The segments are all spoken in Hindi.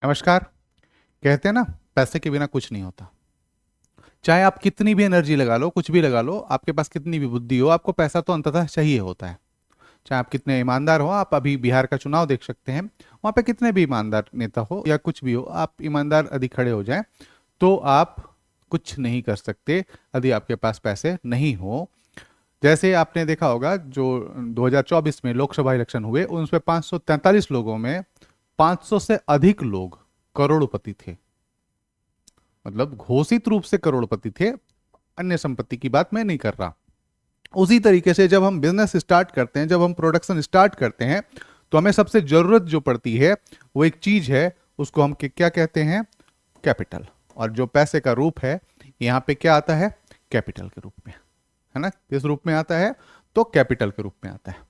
नमस्कार। कहते हैं ना, पैसे के बिना कुछ नहीं होता। चाहे आप कितनी भी एनर्जी लगा लो, कुछ भी लगा लो, आपके पास कितनी भी बुद्धि हो, आपको पैसा तो अंततः चाहिए होता है। चाहे आप कितने ईमानदार हो, आप अभी बिहार का चुनाव देख सकते हैं। वहां पे कितने भी ईमानदार नेता हो या कुछ भी हो, आप ईमानदार यदि खड़े हो जाएं तो आप कुछ नहीं कर सकते यदि आपके पास पैसे नहीं हो। जैसे आपने देखा होगा, जो 2024 में लोकसभा इलेक्शन हुए, उसमें 543 लोगों में 500 से अधिक लोग करोड़पति थे। मतलब घोषित रूप से करोड़पति थे। अन्य संपत्ति की बात मैं नहीं कर रहा। उसी तरीके से जब हम बिजनेस स्टार्ट करते हैं, जब हम प्रोडक्शन स्टार्ट करते हैं, तो हमें सबसे जरूरत जो पड़ती है वो एक चीज है, उसको हम क्या कहते हैं? कैपिटल। और जो पैसे का रूप है, यहाँ पे क्या आता है? कैपिटल के रूप में, है ना? किस रूप में आता है? तो कैपिटल के रूप में आता है।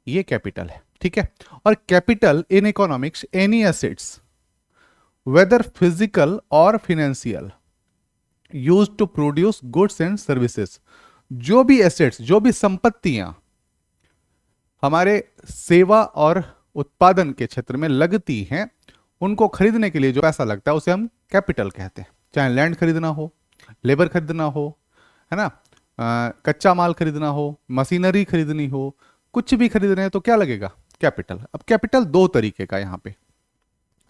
ये कैपिटल है, ठीक है। और capital in economics any assets whether physical और financial use to produce goods and services. जो भी एसेट्स, जो भी संपत्तियां हमारे सेवा और उत्पादन के क्षेत्र में लगती हैं, उनको खरीदने के लिए जो पैसा लगता है उसे हम कैपिटल कहते हैं। चाहे लैंड खरीदना हो, लेबर खरीदना हो, है ना, कच्चा माल खरीदना हो, मशीनरी खरीदनी हो, कुछ भी खरीदना है तो क्या लगेगा? कैपिटल। अब कैपिटल दो तरीके का, यहाँ पे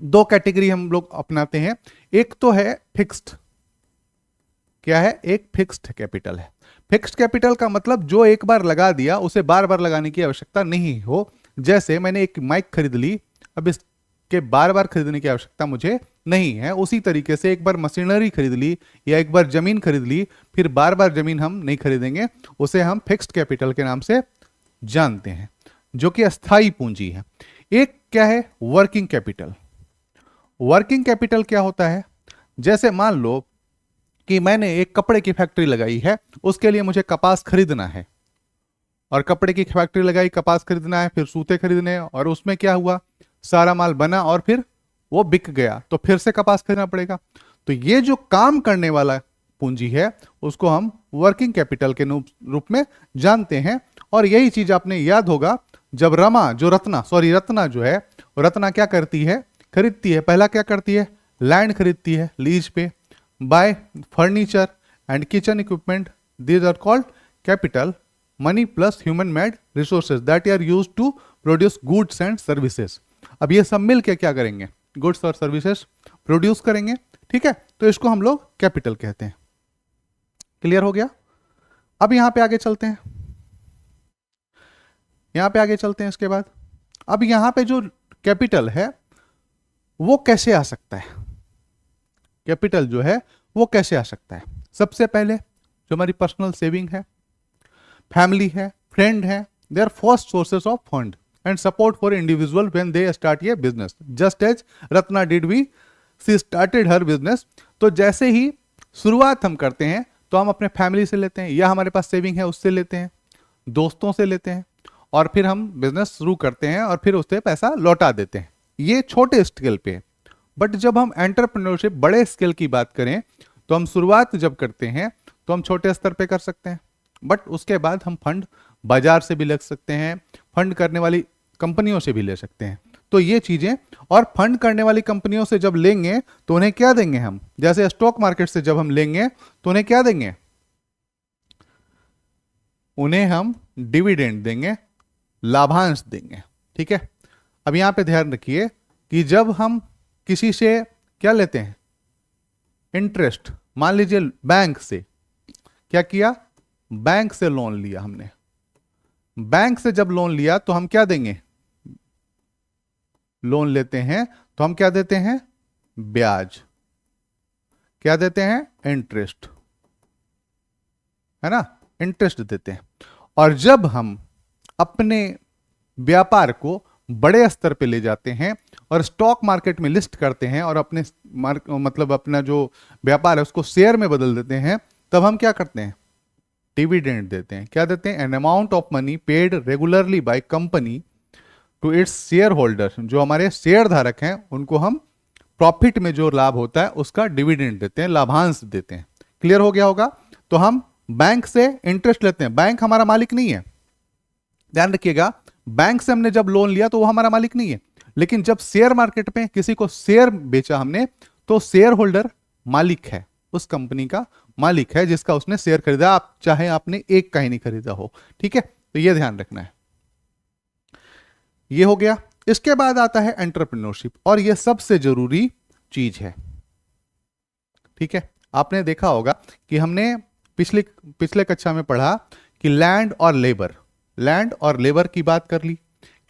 दो कैटेगरी हम लोग अपनाते हैं। एक तो है फिक्स्ड। क्या है? एक फिक्स्ड कैपिटल है। फिक्स्ड कैपिटल का मतलब जो एक बार लगा दिया उसे बार बार लगाने की आवश्यकता नहीं हो। जैसे मैंने एक माइक खरीद ली, अब इसके बार बार खरीदने की आवश्यकता मुझे नहीं है। उसी तरीके से एक बार मशीनरी खरीद ली या एक बार जमीन खरीद ली, फिर बार बार जमीन हम नहीं खरीदेंगे। उसे हम फिक्स्ड कैपिटल के नाम से जानते हैं, जो कि अस्थाई पूंजी है। एक क्या है? Working capital. वर्किंग कैपिटल क्या होता है? जैसे मान लो कि मैंने एक कपड़े की फैक्ट्री लगाई है, उसके लिए मुझे कपास खरीदना है। और कपड़े की फैक्ट्री लगाई, कपास खरीदना है, फिर सूते खरीदने हैं, और उसमें क्या हुआ? सारा माल बना और फिर वो बिक गया, तो फिर से कपास खरीदना पड़ेगा। तो ये जो काम करने वाला पूंजी है, उसको हम वर्किंग कैपिटल के रूप में जानते हैं। और यही चीज आपने याद होगा, जब रत्ना जो है, रत्ना क्या करती है? खरीदती है। पहला क्या करती है? लैंड खरीदती है लीज पे। Buy furniture and kitchen equipment, these are called capital. Money plus human made resources that are use to produce goods and services. अब ये सब मिलके क्या करेंगे? गुड्स और सर्विसेज प्रोड्यूस करेंगे, ठीक है। तो इसको हम लोग कैपिटल कहते हैं। क्लियर हो गया? अब यहां पे आगे चलते हैं। इसके बाद अब यहां पे जो कैपिटल है वो कैसे आ सकता है? कैपिटल जो है वो कैसे आ सकता है? सबसे पहले जो हमारी पर्सनल सेविंग है, फैमिली है, फ्रेंड है, they are first sources of fund and support for individual when they start ये business, just as Ratna did we, see started her business. तो जैसे ही शुरुआत हम करते हैं तो हम अपने फैमिली से लेते हैं, या हमारे पास सेविंग है उससे लेते हैं, दोस्तों से लेते हैं, और फिर हम बिजनेस शुरू करते हैं और फिर उससे पैसा लौटा देते हैं। ये छोटे स्केल पे है। बट जब हम एंटरप्रेन्योरशिप बड़े स्केल की बात करें, तो हम शुरुआत जब करते हैं तो हम छोटे स्तर पे कर सकते हैं, बट उसके बाद हम फंड बाजार से भी ले सकते हैं, फंड करने वाली कंपनियों से भी ले सकते हैं। तो ये चीजें, और फंड करने वाली कंपनियों से जब लेंगे तो उन्हें क्या देंगे हम? जैसे स्टॉक मार्केट से जब हम लेंगे तो उन्हें क्या देंगे? उन्हें हम डिविडेंड देंगे, लाभांश देंगे, ठीक है। अब यहां पे ध्यान रखिए कि जब हम किसी से क्या लेते हैं? इंटरेस्ट। मान लीजिए बैंक से क्या किया? बैंक से लोन लिया हमने। बैंक से जब लोन लिया तो हम क्या देंगे? लोन लेते हैं तो हम क्या देते हैं? ब्याज। क्या देते हैं? इंटरेस्ट, है ना, इंटरेस्ट देते हैं। और जब हम अपने व्यापार को बड़े स्तर पे ले जाते हैं और स्टॉक मार्केट में लिस्ट करते हैं और अपने मतलब अपना जो व्यापार है उसको शेयर में बदल देते हैं, तब हम क्या करते हैं? डिविडेंड देते हैं। क्या देते हैं? An amount of money paid regularly by company to its shareholder. जो हमारे शेयर धारक हैं उनको हम प्रॉफिट में जो लाभ होता है उसका डिविडेंड देते हैं, लाभांश देते हैं। क्लियर हो गया होगा? तो हम बैंक से इंटरेस्ट लेते हैं। बैंक हमारा मालिक नहीं है, ध्यान रखिएगा। बैंक से हमने जब लोन लिया तो वो हमारा मालिक नहीं है, लेकिन जब शेयर मार्केट में किसी को शेयर बेचा हमने, तो शेयर होल्डर मालिक है, उस कंपनी का मालिक है जिसका उसने शेयर खरीदा, आप चाहे आपने एक का ही नहीं खरीदा हो। ठीक है, तो ये ध्यान रखना है। ये हो गया। इसके बाद आता है एंटरप्रेन्योरशिप, और ये सबसे जरूरी चीज है। ठीक है, आपने देखा होगा कि हमने पिछले पिछले कक्षा में पढ़ा कि लैंड और लेबर की बात कर ली,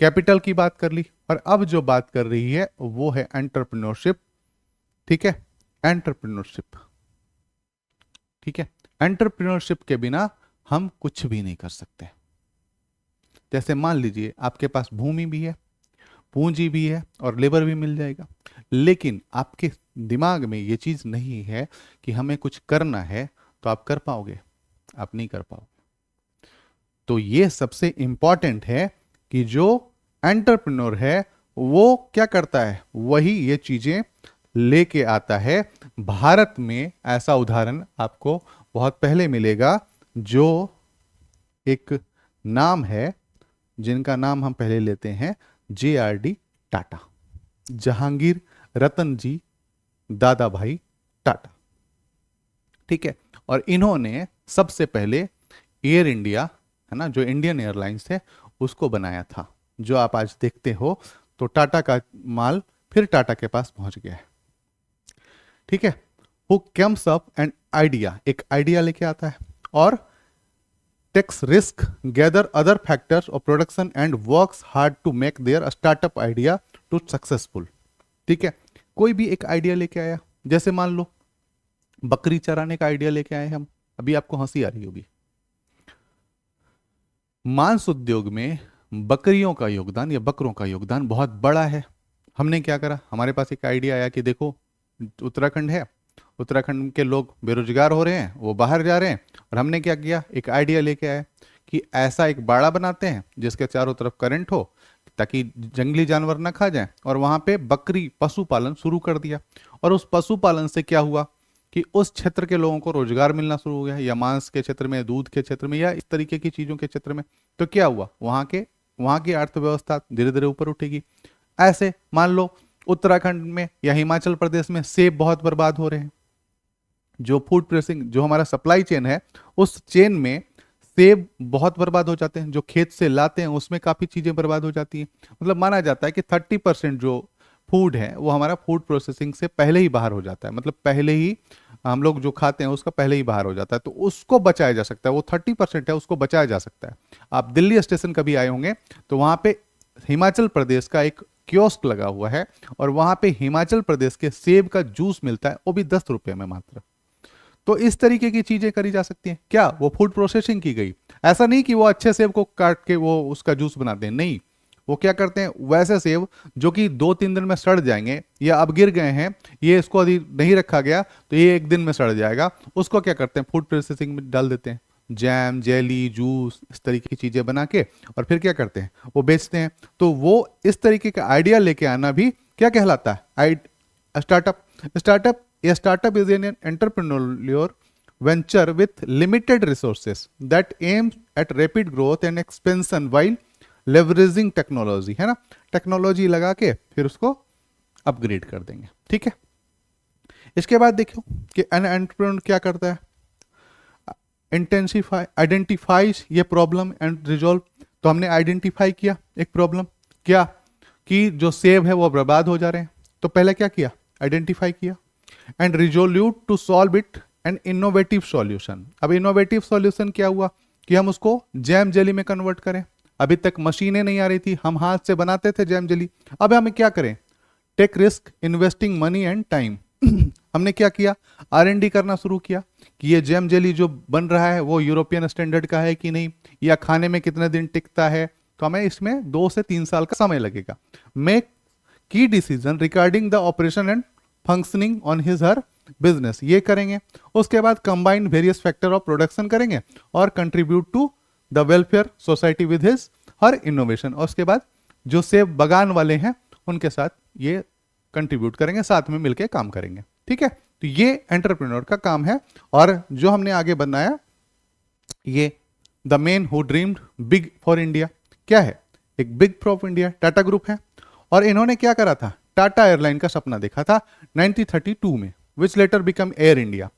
कैपिटल की बात कर ली, और अब जो बात कर रही है वो है एंटरप्रेन्योरशिप। ठीक है, एंटरप्रेन्योरशिप। ठीक है, एंटरप्रेन्योरशिप के बिना हम कुछ भी नहीं कर सकते। जैसे मान लीजिए आपके पास भूमि भी है, पूंजी भी है और लेबर भी मिल जाएगा, लेकिन आपके दिमाग में ये चीज नहीं है कि हमें कुछ करना है, तो आप कर पाओगे? आप नहीं कर पाओगे। तो ये सबसे इंपॉर्टेंट है कि जो एंटरप्रेन्योर है वो क्या करता है, वही ये चीजें लेके आता है। भारत में ऐसा उदाहरण आपको बहुत पहले मिलेगा, जो एक नाम है जिनका नाम हम पहले लेते हैं, JRD टाटा, जहांगीर रतन जी दादा भाई टाटा। ठीक है, और इन्होंने सबसे पहले एयर इंडिया, है ना, जो इंडियन एयरलाइंस है, उसको बनाया था। जो आप आज देखते हो, तो टाटा का माल फिर टाटा के पास पहुंच गया है। ठीक है, who comes up an idea, एक आइडिया लेके आता है, और takes risk, gather other factors of production and works hard to make their startup idea to successful. ठीक है, कोई भी एक आइडिया लेके आया, जैसे मान लो बकरी चराने का आइडिया लेके आए हम। अभी आपको हंसी आ रही होगी। मांस उद्योग में बकरियों का योगदान या बकरों का योगदान बहुत बड़ा है। हमने क्या करा, हमारे पास एक आइडिया आया कि देखो उत्तराखंड है, उत्तराखंड के लोग बेरोजगार हो रहे हैं, वो बाहर जा रहे हैं, और हमने क्या किया, एक आइडिया लेके आए कि ऐसा एक बाड़ा बनाते हैं जिसके चारों तरफ करंट हो, ताकि जंगली जानवर ना खा जाए, और वहां पे बकरी पशुपालन शुरू कर दिया। और उस पशुपालन से क्या हुआ कि उस क्षेत्र के लोगों को रोजगार मिलना शुरू हो गया, या मांस के क्षेत्र में, दूध के क्षेत्र में, या इस तरीके की चीजों के क्षेत्र में। तो क्या हुआ, वहां की अर्थव्यवस्था धीरे धीरे ऊपर उठेगी। ऐसे मान लो उत्तराखंड में या हिमाचल प्रदेश में सेब बहुत बर्बाद हो रहे हैं। जो फूड प्रोसेसिंग, जो हमारा सप्लाई चेन है, उस चेन में सेब बहुत बर्बाद हो जाते हैं। जो खेत से लाते हैं उसमें काफी चीजें बर्बाद हो जाती हैं। मतलब माना जाता है कि 30% जो फूड है वो हमारा फूड प्रोसेसिंग से पहले ही बाहर हो जाता है। मतलब पहले ही हम लोग जो खाते हैं उसका पहले ही बाहर हो जाता है। तो उसको बचाया जा सकता है, वो 30% है, उसको बचाया जा सकता है। आप दिल्ली स्टेशन कभी आए होंगे, तो वहां पे हिमाचल प्रदेश का एक कियोस्क लगा हुआ है, और वहां पे हिमाचल प्रदेश के सेब का जूस मिलता है, वो भी 10 रुपए में मात्र। तो इस तरीके की चीजें करी जा सकती हैं। क्या वो फूड प्रोसेसिंग की गई? ऐसा नहीं कि वो अच्छे सेब को काट के वो उसका जूस बनाते हैं, नहीं। वो क्या करते हैं, वैसे सेब जो कि 2-3 दिन में सड़ जाएंगे, या अब गिर गए हैं, ये इसको यदि नहीं रखा गया तो ये 1 दिन में सड़ जाएगा, उसको क्या करते हैं, फूड प्रोसेसिंग में डाल देते हैं, जैम, जेली, जूस, इस तरीके की चीजें बना के, और फिर क्या करते हैं, वो बेचते हैं। तो वो इस तरीके का आइडिया लेके आना भी क्या कहलाता है, startup. Startup is an entrepreneur venture with limited resources that aims at rapid growth and expansion while leveraging technology, है ना, टेक्नोलॉजी लगा के फिर उसको अपग्रेड कर देंगे। ठीक है, इसके बाद देखो कि एन एंटरप्रेन्योर क्या करता है, आइडेंटिफाइज ये प्रॉब्लम एंड रिजॉल्व। तो हमने आइडेंटिफाई किया एक प्रॉब्लम, क्या कि जो सेब है वो बर्बाद हो जा रहे हैं। तो पहले क्या किया, आइडेंटिफाई किया, and resolute to solve it an innovative solution. अब इनोवेटिव सॉल्यूशन क्या हुआ कि हम उसको जैम जेली में कन्वर्ट करें। अभी तक मशीनें नहीं आ रही थी, हम हाथ से बनाते थे जैम जेली। अब हमें क्या करें, take risk, investing money and time. हमने क्या किया, R&D करना शुरू किया कि ये जैम जेली जो बन रहा है वो यूरोपियन स्टैंडर्ड का है कि नहीं, या खाने में कितने दिन टिकता है। तो हमें इसमें 2 से 3 साल का समय लगेगा। Make key decision regarding the operation and functioning on his her business, ये करेंगे। उसके बाद combine various factor of production करेंगे और contribute to the welfare society with his her innovation. और उसके बाद जो सेब बागान वाले हैं उनके साथ ये कंट्रीब्यूट करेंगे, साथ में मिलकर काम करेंगे। ठीक है, तो ये एंटरप्रेन्योर का काम है। और जो हमने आगे बनाया, ये the man who dreamed big for India, क्या है, एक big for India Tata group है, और इन्होंने क्या करा था, टाटा एयरलाइन का सपना देखा था 1932 में, विच लेटर बिकम एयर इंडिया।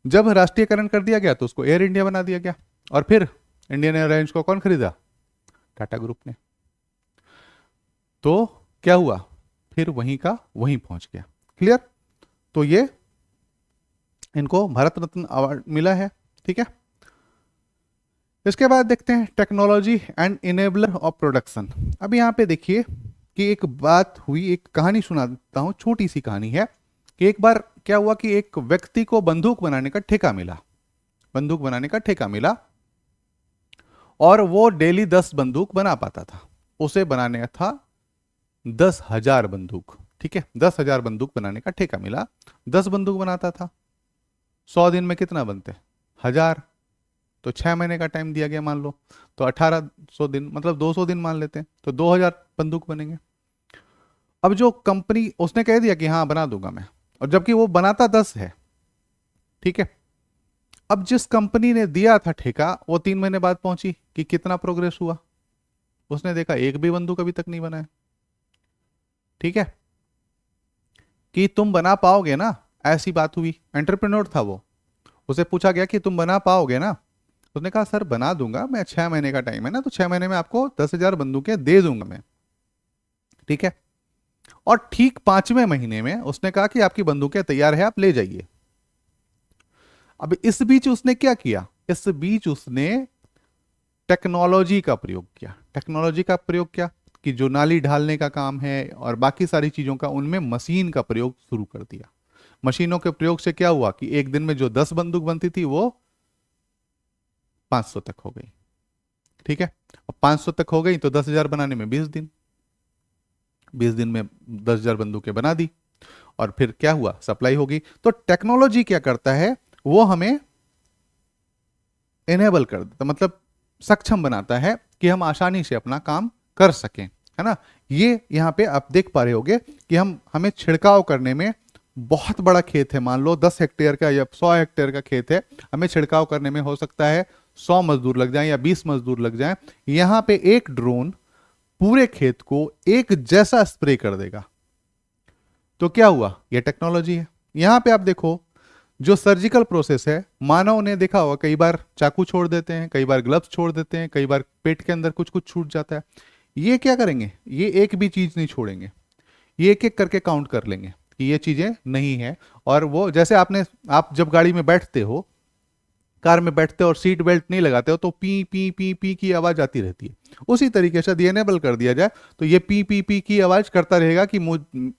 जब राष्ट्रीयकरण कर दिया गया तो उसको एयर इंडिया बना दिया गया, और फिर इंडियन एयरलाइंस को कौन खरीदा, टाटा ग्रुप ने। तो क्या हुआ, फिर वहीं का वहीं पहुंच गया। क्लियर। तो ये इनको भारत रत्न अवार्ड मिला है। ठीक है, इसके बाद देखते हैं technology and enabler of production. अब यहाँ पे देखिए कि एक बात हुई, एक कहानी सुनाता हूँ, छोटी सी कहानी है कि एक बार क्या हुआ कि एक व्यक्ति को बंदूक बनाने का ठेका मिला, बंदूक बनाने का ठेका मिला, और वो डेली 10 बंदूक बना पाता था। उसे बनाने था 10,000 बंदूक। ठीक है, 10,000 बंदूक बनाने का ठेका मिला, 10 बंदूक बनाता था। 100 दिन में कितना बनते, 1000। तो 6 महीने का टाइम दिया गया मान लो, तो 1800 दिन, मतलब 200 दिन मान लेते हैं, तो 2000 बंदूक बनेंगे। अब जो कंपनी, उसने कह दिया कि हाँ बना दूंगा मैं, और जबकि वो बनाता 10 है। ठीक है, अब जिस कंपनी ने दिया था ठेका वो 3 महीने बाद पहुंची कि कितना प्रोग्रेस हुआ, उसने देखा एक भी बंदूक अभी तक नहीं बना है। ठीक है, कि तुम बना पाओगे ना, ऐसी बात हुई। एंटरप्रेन्योर था वो, उसे पूछा गया कि तुम बना पाओगे ना, उसने कहा सर बना दूंगा मैं, 6 महीने का टाइम है ना, तो 6 महीने में आपको 10,000 बंदूकें दे दूंगा मैं। ठीक है, और ठीक 5वें महीने में उसने कहा कि आपकी बंदूकें तैयार है, आप ले जाइए। अब इस बीच उसने क्या किया, इस बीच उसने टेक्नोलॉजी का प्रयोग किया। टेक्नोलॉजी का प्रयोग क्या, कि जो नाली ढालने का काम है और बाकी सारी चीजों का, उनमें मशीन का प्रयोग शुरू कर दिया। मशीनों के प्रयोग से क्या हुआ कि एक दिन में जो 10 बंदूक बनती थी वो 500 तक हो गई। ठीक है, अब 500 तक हो गई तो 10,000 बनाने में 20 दिन, 20 दिन में 10,000 बंदूकें बना दी, और फिर क्या हुआ, सप्लाई होगी। तो टेक्नोलॉजी क्या करता है, वो हमें एनेबल कर देता, मतलब सक्षम बनाता है कि हम आसानी से अपना काम कर सकें, है ना। ये यहाँ पे आप देख पा रहे होगे कि हमें छिड़काव करने में, बहुत बड़ा खेत है, मान लो 10 हेक्टेयर का या 100 हेक्टेयर का खेत है, हमें छिड़काव करने में हो सकता है 100 मजदूर लग जाएं या 20 मजदूर लग जाएं। यहाँ पे एक ड्रोन पूरे खेत को एक जैसा स्प्रे कर देगा। तो क्या हुआ, ये टेक्नोलॉजी है। यहां पे आप देखो, जो सर्जिकल प्रोसेस है, मानव ने देखा होगा कई बार चाकू छोड़ देते हैं, कई बार ग्लव्स छोड़ देते हैं, कई बार पेट के अंदर कुछ कुछ छूट जाता है। ये क्या करेंगे, ये एक भी चीज नहीं छोड़ेंगे, ये एक एक करके काउंट कर लेंगे कि ये चीजें नहीं है। और वो जैसे आप जब गाड़ी में बैठते हो, कार में बैठते हो और सीट बेल्ट नहीं लगाते हो, तो पी पी पी पी की आवाज आती रहती है। उसी तरीके से यदि एनेबल कर दिया जाए तो ये पी पी पी की आवाज करता रहेगा कि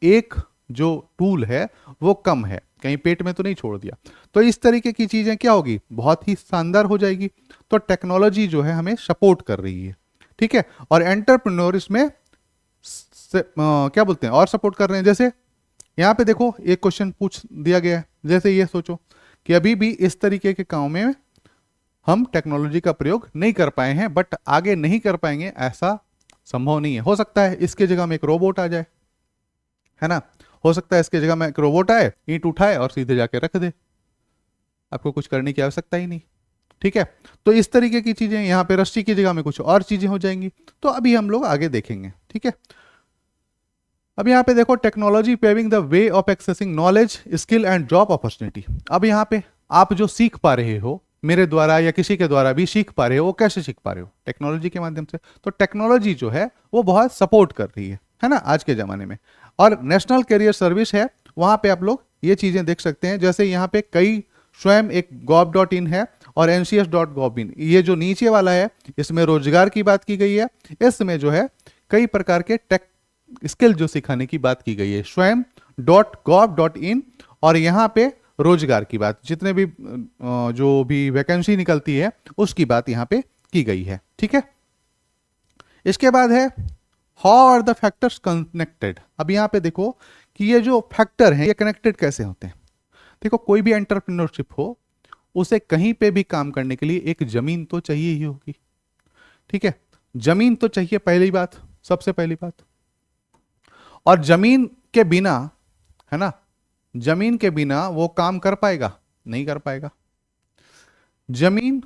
एक जो टूल है वो कम है, कहीं पेट में तो नहीं छोड़ दिया। तो इस तरीके की चीजें क्या होगी, बहुत ही शानदार हो जाएगी। तो टेक्नोलॉजी जो है हमें सपोर्ट कर रही है। ठीक है, और एंटरप्रेन्योर इसमें क्या बोलते हैं, और सपोर्ट कर रहे हैं। जैसे यहाँ पे देखो एक क्वेश्चन पूछ दिया गया है, जैसे ये सोचो कि अभी भी इस तरीके के काम में हम टेक्नोलॉजी का प्रयोग नहीं कर पाए हैं, बट आगे नहीं कर पाएंगे ऐसा संभव नहीं है। हो सकता है इसके जगह में एक रोबोट आ जाए, है ना, हो सकता है इसके जगह में एक रोबोट आए, ईंट उठाए और सीधे जाके रख दे, आपको कुछ करने की आवश्यकता ही नहीं। ठीक है, तो इस तरीके की चीजें, यहाँ पे रस्सी की जगह में कुछ और चीजें हो जाएंगी। तो अभी हम लोग आगे देखेंगे। ठीक है, अब यहाँ पे देखो, technology paving the way of accessing knowledge, skill and job opportunity. अब यहाँ पे आप जो सीख पा रहे हो, मेरे द्वारा या किसी के द्वारा भी सीख पा रहे हो, वो कैसे सीख पा रहे हो, टेक्नोलॉजी के माध्यम से। तो टेक्नोलॉजी जो है वो बहुत सपोर्ट कर रही है ना, आज के ज़माने में। और नेशनल कैरियर सर्विस है, वहाँ पे आप लोग ये चीज़ें देख सकते हैं। जैसे यहाँ पे कई, स्वयं एक gov.in है और ncs.gov.in, ये जो नीचे वाला है इसमें रोजगार की बात की गई है। इसमें जो है कई प्रकार के टेक स्किल जो सिखाने की बात की गई है, स्वयं .gov.in, और यहाँ पे रोजगार की बात, जितने भी जो भी वैकेंसी निकलती है उसकी बात यहाँ पे की गई है। ठीक है, इसके बाद है how are the factors connected. अब यहाँ पे देखो कि ये जो फैक्टर हैं ये कनेक्टेड कैसे होते हैं। देखो, कोई भी एंटरप्रेन्योरशिप हो, उसे कहीं पे भी काम करने के लिए एक जमीन तो चाहिए ही होगी। ठीक है, जमीन तो चाहिए, पहली बात, सबसे पहली बात। और जमीन के बिना, है ना, जमीन के बिना वो काम कर पाएगा, नहीं कर पाएगा। जमीन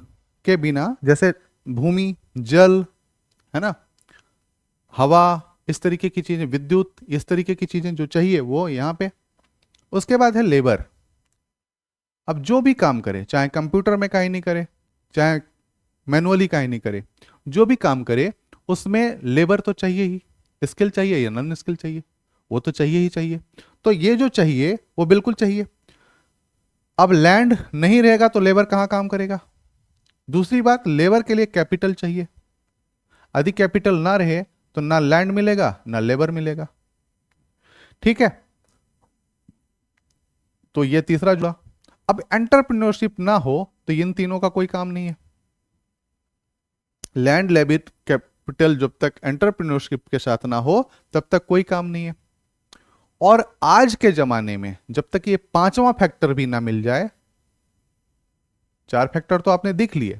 के बिना, जैसे भूमि, जल, है ना, हवा, इस तरीके की चीजें, विद्युत, इस तरीके की चीजें जो चाहिए वो यहाँ पे। उसके बाद है लेबर। अब जो भी काम करे, चाहे कंप्यूटर में काहे नहीं करे, चाहे मैनुअली काहे नहीं करे, जो भी काम करे उसमें लेबर तो चाहिए ही। स्किल चाहिए या नॉन स्किल चाहिए, वो तो चाहिए ही चाहिए। तो ये जो चाहिए वो बिल्कुल चाहिए। अब लैंड नहीं रहेगा तो लेबर कहाँ काम करेगा। दूसरी बात, लेबर के लिए कैपिटल चाहिए। यदि कैपिटल ना रहे तो ना लैंड मिलेगा ना लेबर मिलेगा। ठीक है, तो ये तीसरा जुड़ा। अब एंटरप्रेन्योरशिप ना हो तो इन तीनों का कोई काम नहीं है। लैंड, लेबर, कैपिटल जब तक एंटरप्रेन्योरशिप के साथ ना हो तब तक कोई काम नहीं है। और आज के जमाने में जब तक ये पांचवा फैक्टर भी ना मिल जाए, चार फैक्टर तो आपने देख लिए,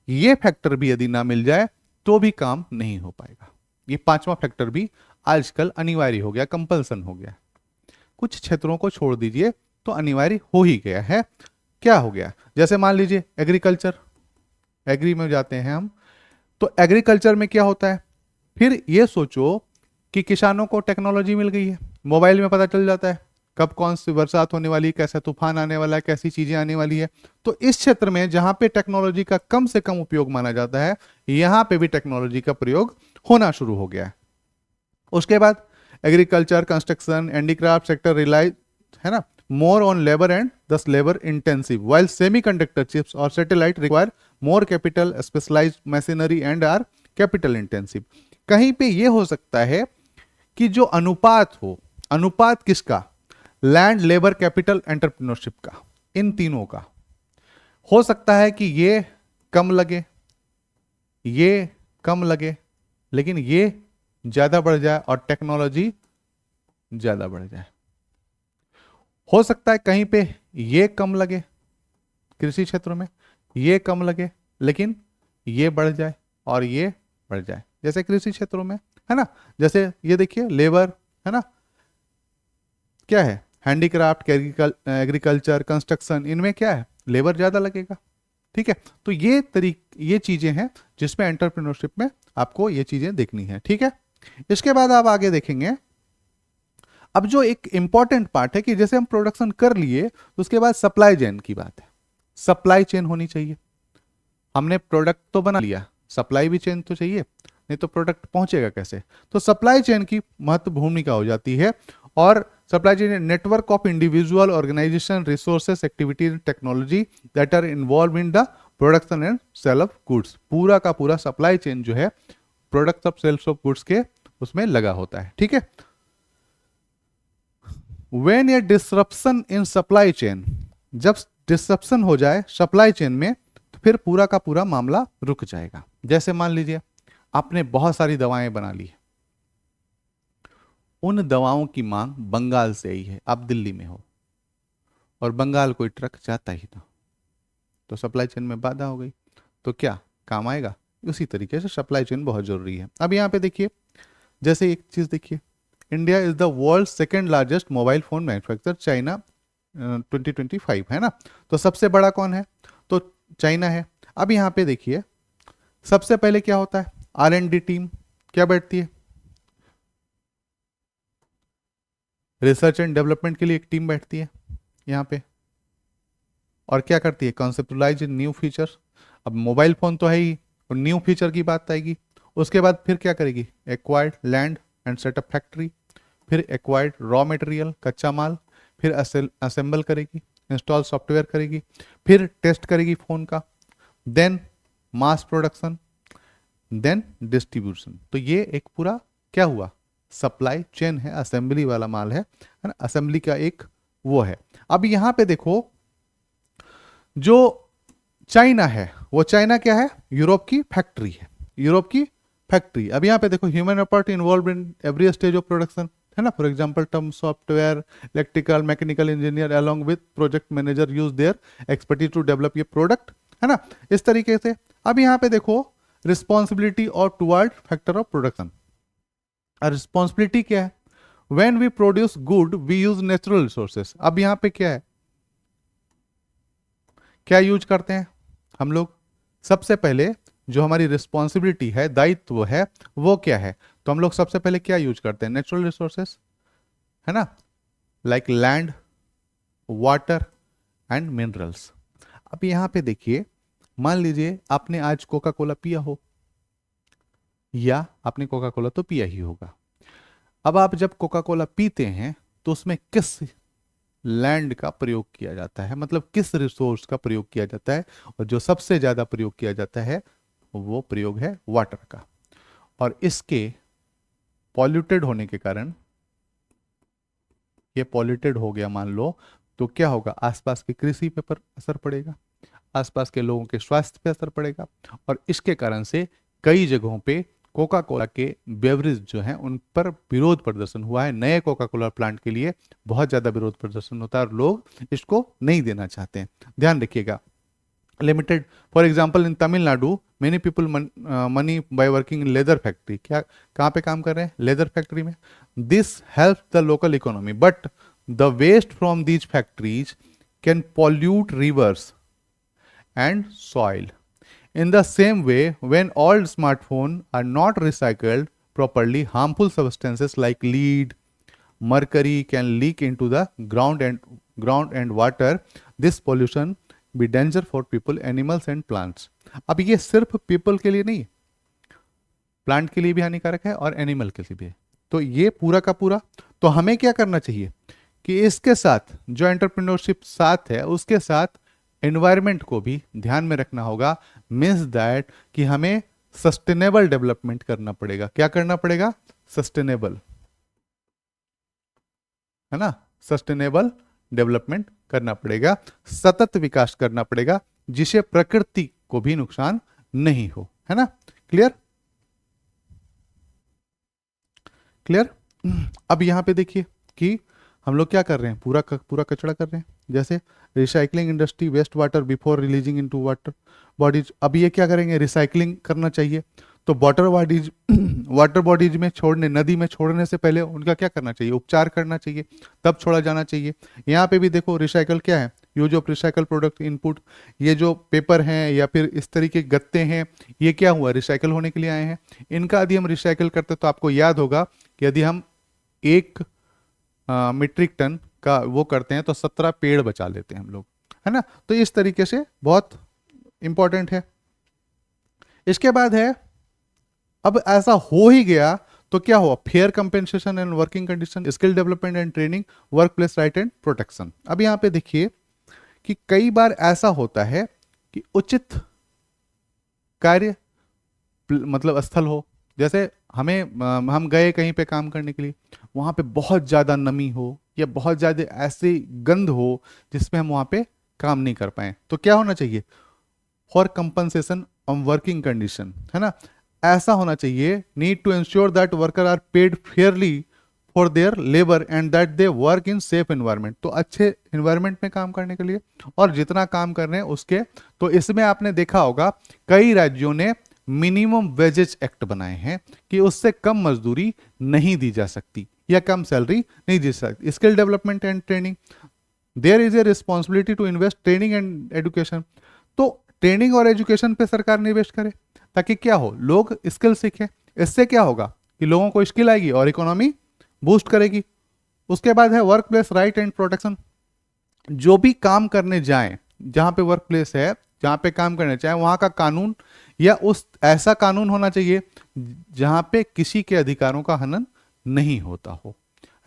ये फैक्टर भी यदि ना मिल जाए तो भी काम नहीं हो पाएगा। ये पांचवा फैक्टर भी आजकल अनिवार्य हो गया, कंपल्सन हो गया। कुछ क्षेत्रों को छोड़ दीजिए तो अनिवार्य हो ही गया है। क्या हो गया, जैसे मान लीजिए एग्रीकल्चर, एग्री में जाते हैं हम, तो एग्रीकल्चर में क्या होता है, फिर ये सोचो कि किसानों को टेक्नोलॉजी मिल गई है, मोबाइल में पता चल जाता है कब कौन सी बरसात होने वाली है, कैसा तूफान आने वाला है, कैसी चीजें आने वाली है। तो इस क्षेत्र में जहां पे टेक्नोलॉजी का कम से कम उपयोग माना जाता है, यहां पे भी टेक्नोलॉजी का प्रयोग होना शुरू हो गया है। उसके बाद agriculture, construction, handicraft sector relies, है ना, more on labour and thus labour intensive, while semiconductor chips और satellite require more capital, specialised machinery and are capital intensive. कहीं पे ये हो सकता है कि जो अनुपात हो, अनुपात किसका, लैंड, लेबर, कैपिटल, एंटरप्रेन्योरशिप का, इन तीनों का हो सकता है कि ये कम लगे, ये कम लगे, लेकिन ये ज्यादा बढ़ जाए और टेक्नोलॉजी ज्यादा बढ़ जाए। हो सकता है कहीं पे ये कम लगे, कृषि क्षेत्र में ये कम लगे, लेकिन ये बढ़ जाए और ये बढ़ जाए, जैसे कृषि क्षेत्रों में, है ना। जैसे ये देखिए लेबर, है ना, क्या है, हैंडीक्राफ्ट, एग्रीकल्चर, कंस्ट्रक्शन, इनमें क्या है, लेबर ज्यादा लगेगा। ठीक है, तो ये चीजें हैं जिसमें एंटरप्रेन्योरशिप में आपको ये चीजें देखनी है। ठीक है, इसके बाद आप आगे देखेंगे। अब जो एक इंपॉर्टेंट पार्ट है कि जैसे हम प्रोडक्शन कर लिए तो उसके बाद सप्लाई चेन की बात है। सप्लाई चेन होनी चाहिए। हमने प्रोडक्ट तो बना लिया, सप्लाई भी चेन तो चाहिए, नहीं तो प्रोडक्ट पहुंचेगा कैसे। तो सप्लाई चेन की महत्व भूमिका हो जाती है। और supply chain network of individual, organisation, resources, activities, technology that are involve in the production and sale of goods. पूरा का पूरा सप्लाई चेन जो है product of sales of goods के उसमें लगा होता है। ठीक है, when a disruption in supply chain, जब डिसरप्शन हो जाए सप्लाई चेन में तो फिर पूरा का पूरा मामला रुक जाएगा। जैसे मान लीजिए आपने बहुत सारी दवाएं बना ली, उन दवाओं की मांग बंगाल से आई है, आप दिल्ली में हो और बंगाल कोई ट्रक जाता ही ना, तो सप्लाई चेन में बाधा हो गई, तो क्या काम आएगा। उसी तरीके से सप्लाई चेन बहुत जरूरी है। अब यहाँ पे देखिए, जैसे एक चीज देखिए, India is the world second largest mobile phone manufacture, China 2025, है ना। तो सबसे बड़ा कौन है, तो चाइना है। अब यहाँ पे देखिए सबसे पहले क्या होता है, R&D टीम क्या बैठती है, रिसर्च एंड डेवलपमेंट के लिए एक टीम बैठती है यहाँ पे, और क्या करती है, कॉन्सेप्टलाइज न्यू फीचर। अब मोबाइल फोन तो है ही और न्यू फीचर की बात आएगी। उसके बाद फिर क्या करेगी, acquired land and setup factory, फिर एक्वायर्ड रॉ मटेरियल, कच्चा माल, फिर असेंबल करेगी, इंस्टॉल सॉफ्टवेयर करेगी, फिर टेस्ट करेगी फोन का, then mass production, then distribution. तो ये एक पूरा क्या हुआ, सप्लाई चेन है, असेंबली वाला माल है ना, असेंबली का एक वो है। अब यहां पे देखो जो चाइना है, वो चाइना क्या है, यूरोप की फैक्ट्री है, यूरोप की फैक्ट्री। अब यहाँ पे देखो human effort involve in every stage of production, है ना। For example term software, electrical, mechanical engineer along with project manager use their expertise to develop ये प्रोडक्ट, है ना, इस तरीके से। अब यहाँ पे देखो रिस्पॉन्सिबिलिटी और toward factor of production. Responsibility क्या है, when we produce good we use natural resources. अब यहाँ पे क्या है, क्या यूज करते हैं हम लोग, सबसे पहले जो हमारी रिस्पॉन्सिबिलिटी है, दायित्व है, वो क्या है? तो हम लोग सबसे पहले क्या यूज करते हैं? नेचुरल रिसोर्सेस, है ना, like land, water and minerals. अब यहां पे देखिए, मान लीजिए आपने आज कोका कोला पिया हो, या आपने कोका कोला तो पिया ही होगा। अब आप जब कोका कोला पीते हैं तो उसमें किस लैंड का प्रयोग किया जाता है, मतलब किस रिसोर्स का प्रयोग किया जाता है? और जो सबसे ज्यादा प्रयोग किया जाता है वो प्रयोग है वाटर का। और इसके पॉल्यूटेड होने के कारण, ये पॉल्यूटेड हो गया मान लो, तो क्या होगा? आसपास की कृषि पे पर असर पड़ेगा, आसपास के लोगों के स्वास्थ्य पे असर पड़ेगा। और इसके कारण से कई जगहों पे कोका कोला के बेवरेज जो हैं उन पर विरोध प्रदर्शन हुआ है। नए कोका कोला प्लांट के लिए बहुत ज़्यादा विरोध प्रदर्शन होता है और लोग इसको नहीं देना चाहते हैं। ध्यान रखिएगा, limited, for example in Tamil Nadu many people money by working in leather factory. क्या, कहाँ पे काम कर रहे हैं? लेदर फैक्ट्री में। This help the local economy but the waste from these factories can pollute rivers and soil. In the same way, when old smartphones are not recycled properly, harmful substances like lead, mercury can leak into the ground and water. This pollution be danger for people, animals and plants. अब ये सिर्फ पीपल के लिए नहीं, प्लांट के लिए भी हानिकारक है और एनिमल के लिए भी है। तो ये पूरा का पूरा, तो हमें क्या करना चाहिए कि इसके साथ जो एंटरप्रेन्योरशिप साथ है उसके साथ एनवायरनमेंट को भी ध्यान में रखना होगा। मीन्स दैट कि हमें सस्टेनेबल डेवलपमेंट करना पड़ेगा। क्या करना पड़ेगा? सस्टेनेबल, है ना, सस्टेनेबल डेवलपमेंट करना पड़ेगा, सतत विकास करना पड़ेगा, जिसे प्रकृति को भी नुकसान नहीं हो, है ना। क्लियर? क्लियर? अब यहां पे देखिए कि हम लोग क्या कर रहे हैं, पूरा कचरा कर रहे हैं। जैसे recycling industry waste water before releasing into water bodies. अब ये क्या करेंगे? रिसाइकलिंग करना चाहिए। तो वाटर बॉडीज में छोड़ने, नदी में छोड़ने से पहले उनका क्या करना चाहिए? उपचार करना चाहिए, तब छोड़ा जाना चाहिए। यहाँ पे भी देखो रिसाइकल क्या है, use of recycle product input. ये जो पेपर हैं या फिर इस तरीके के गत्ते हैं, ये क्या हुआ? रिसाइकल होने के लिए आए हैं। इनका यदि हम रिसाइकल करते तो आपको याद होगा कि यदि हम 1 मीट्रिक टन का वो करते हैं तो 17 पेड़ बचा लेते हैं हम लोग, है ना। तो इस तरीके से बहुत इंपॉर्टेंट है। इसके बाद है, अब ऐसा हो ही गया तो क्या हुआ? Fair compensation and working condition, skill development and training, work place right and protection. अब यहां पे देखिए कि कई बार ऐसा होता है कि उचित कार्य मतलब स्थल हो, जैसे हम गए कहीं पे काम करने के लिए, वहां पे बहुत ज्यादा नमी हो या बहुत ज्यादा ऐसी गंध हो जिसमें हम वहां पे काम नहीं कर पाए, तो क्या होना चाहिए? For compensation on working condition, है ना। ऐसा होना चाहिए, need to ensure that worker are paid fairly for their labour and that they work in safe environment. तो अच्छे एनवायरनमेंट में काम करने के लिए और जितना काम कर रहे हैं उसके, तो इसमें आपने देखा होगा कई राज्यों ने मिनिमम वेजेस एक्ट बनाए हैं कि उससे कम मजदूरी नहीं दी जा सकती या कम सैलरी नहीं दी सकती। Skill development and training, there is a responsibility to invest training and education. तो ट्रेनिंग और एजुकेशन पे सरकार निवेश करे ताकि क्या हो? लोग स्किल सीखें। इससे क्या होगा कि लोगों को स्किल आएगी और इकोनॉमी बूस्ट करेगी। उसके बाद है work place right and protection. जो भी काम करने जाएं, जहां पे वर्क प्लेस है, जहां पे काम करने चाहे, वहां का कानून या उस ऐसा कानून होना चाहिए जहां पे किसी के अधिकारों का हनन नहीं होता हो,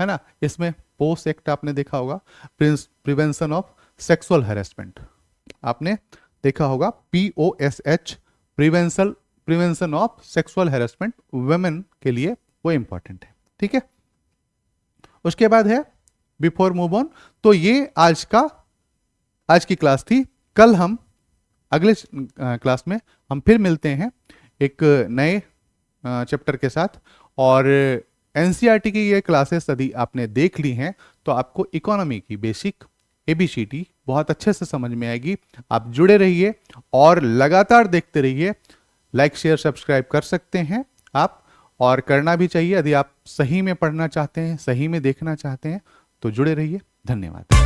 है ना। इसमें पोस्ट एक्ट आपने देखा होगा, प्रिवेंशन ऑफ सेक्सुअल हैरेसमेंट, आपने देखा होगा, POSH, prevention of sexual harassment women के लिए वो इंपॉर्टेंट है। ठीक है। उसके बाद है बिफोर मूव ऑन, तो ये आज की क्लास थी। कल हम अगले क्लास में हम फिर मिलते हैं एक नए चैप्टर के साथ। और एनसीईआरटी की ये क्लासेस यदि आपने देख ली हैं तो आपको इकोनॉमी की बेसिक ABCD बहुत अच्छे से समझ में आएगी। आप जुड़े रहिए और लगातार देखते रहिए। लाइक शेयर सब्सक्राइब कर सकते हैं आप, और करना भी चाहिए। यदि आप सही में पढ़ना चाहते हैं, सही में देखना चाहते हैं तो जुड़े रहिए। धन्यवाद।